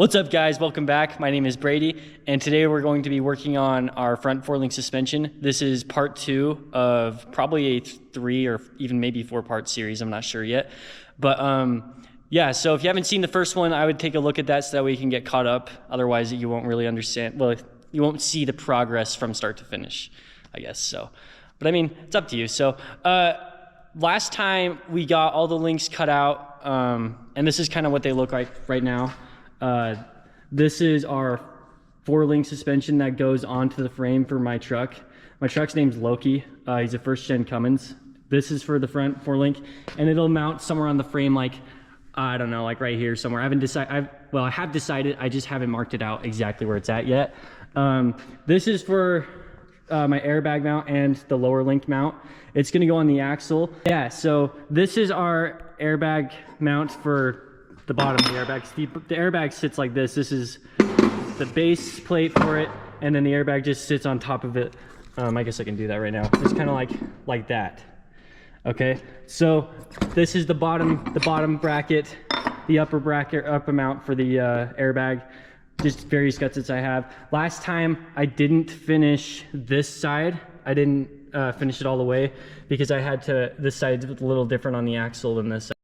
What's up guys, welcome back. My name is Brady and today we're going to be working on our front four-link suspension. This is part 2 of probably a 3 or even maybe 4-part series, I'm not sure yet. But yeah, so if you haven't seen the first one, I would take a look at that so that way you can get caught up. Otherwise you won't really understand, well, you won't see the progress from start to finish, I guess so. But I mean, it's up to you. So last time we got all the links cut out and this is kind of what they look like right now. This is our 4-link suspension that goes onto the frame for my truck. My truck's name's Loki. He's a first-gen Cummins. This is for the front 4-link, and it'll mount somewhere on the frame, like I don't know, like right here somewhere. I haven't decided. Well, I have decided. I just haven't marked it out exactly where it's at yet. This is for my airbag mount and the lower link mount. It's going to go on the axle. Yeah. So this is our airbag mount for the bottom of the airbag. The airbag sits like this. This is the base plate for it, and then the airbag just sits on top of it. I guess I can do that right now. It's kind of like that. Okay, so this is the bottom bracket, the upper bracket, upper mount for the airbag. Just various gutsets I have. Last time I didn't finish this side. I didn't finish it all the way because I had to. This side's a little different on the axle than this side.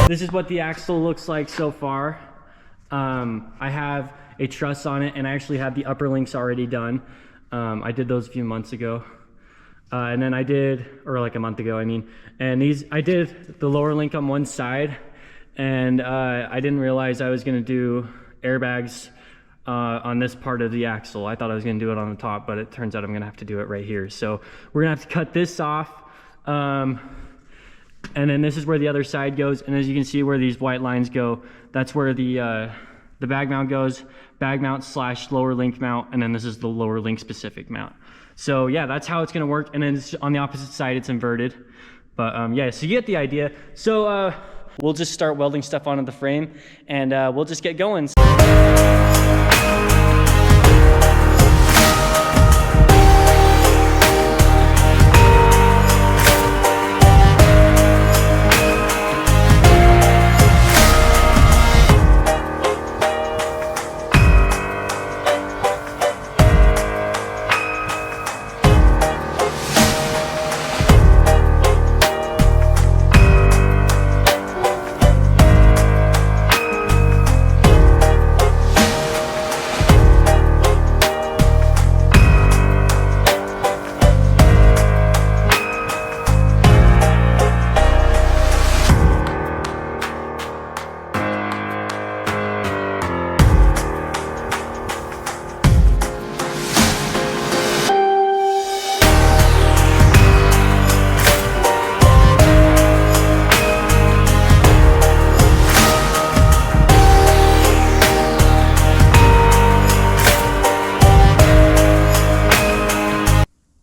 This is what the axle looks like so far. I have a truss on it, and I actually have the upper links already done. I did those a few months ago. And then or like a month ago, I mean. And I did the lower link on one side, and I didn't realize I was gonna do airbags on this part of the axle. I thought I was gonna do it on the top, but it turns out I'm gonna have to do it right here. So we're gonna have to cut this off. And then this is where the other side goes, and as you can see where these white lines go, that's where the bag mount goes, bag mount / lower link mount, and then this is the lower link specific mount. So yeah, that's how it's gonna work, and then on the opposite side it's inverted. But yeah, so you get the idea. So we'll just start welding stuff onto the frame, and we'll just get going.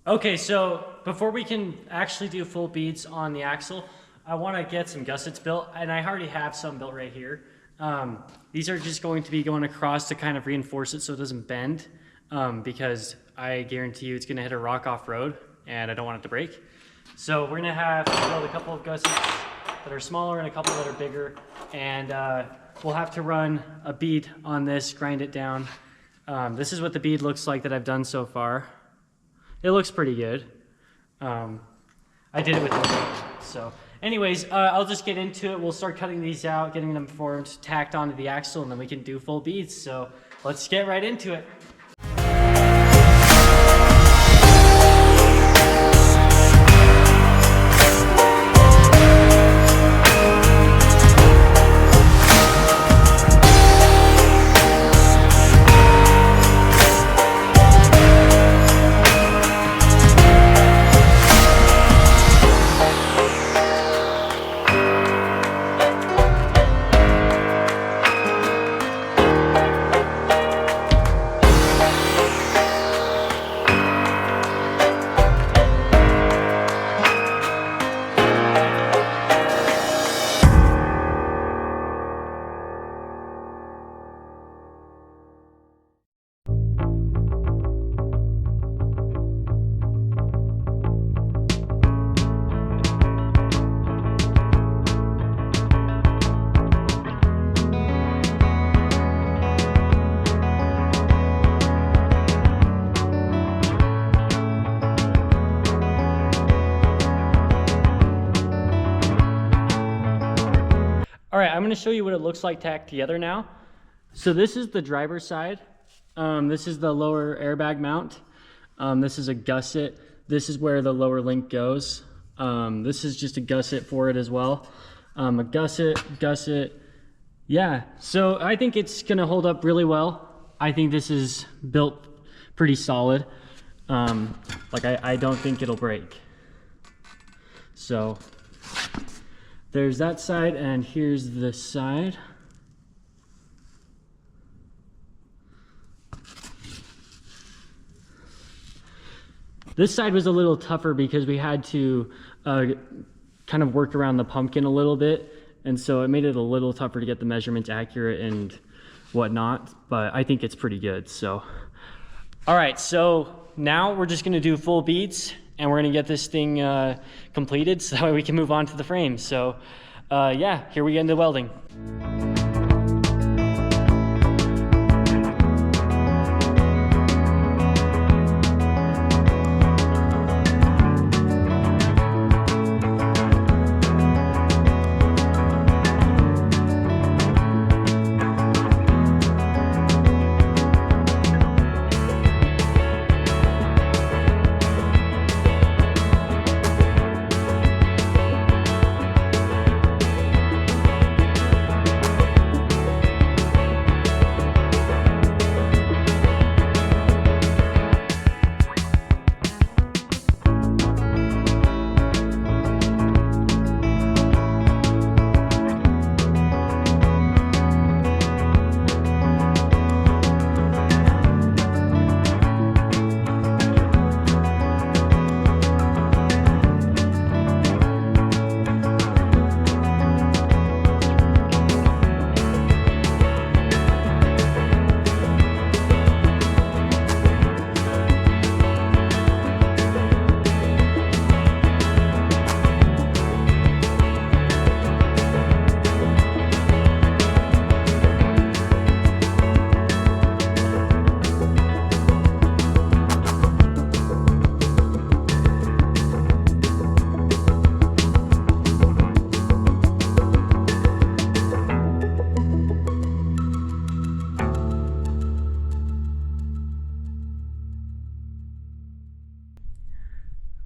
Okay, so before we can actually do full beads on the axle, I want to get some gussets built, and I already have some built right here. These are just going to be going across to kind of reinforce it so it doesn't bend, because I guarantee you it's going to hit a rock off road, and I don't want it to break. So we're going to have to build a couple of gussets that are smaller and a couple that are bigger, and we'll have to run a bead on this, grind it down. This is what the bead looks like that I've done so far. It looks pretty good. I did it with Loki. So anyways, I'll just get into it. We'll start cutting these out, getting them formed, tacked onto the axle, and then we can do full beads. So let's get right into it. All right, I'm gonna show you what it looks like tacked together now. So this is the driver's side. This is the lower airbag mount. This is a gusset. This is where the lower link goes. This is just a gusset for it as well. A gusset. Yeah, so I think it's gonna hold up really well. I think this is built pretty solid. Like I don't think it'll break. So there's that side, and here's this side. This side was a little tougher because we had to kind of work around the pumpkin a little bit, and so it made it a little tougher to get the measurements accurate and whatnot, but I think it's pretty good. So all right, so now we're just gonna do full beats, and we're gonna get this thing completed so that way we can move on to the frame. So yeah, here we get into welding.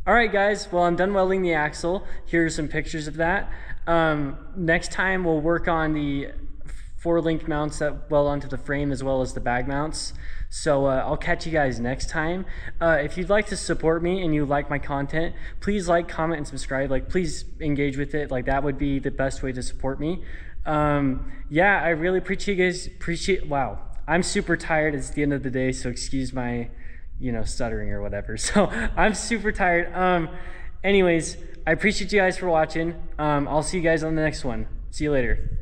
All right, guys, well, I'm done welding the axle. Here are some pictures of that. Next time we'll work on the 4-link mounts that weld onto the frame as well as the bag mounts. So I'll catch you guys next time. If you'd like to support me and you like my content, please like, comment, and subscribe. Like, please engage with it. Like, that would be the best way to support me. Yeah, I really appreciate you guys. Wow, I'm super tired. It's the end of the day, so excuse my stuttering or whatever. So I'm super tired. Anyways, I appreciate you guys for watching. I'll see you guys on the next one. See you later.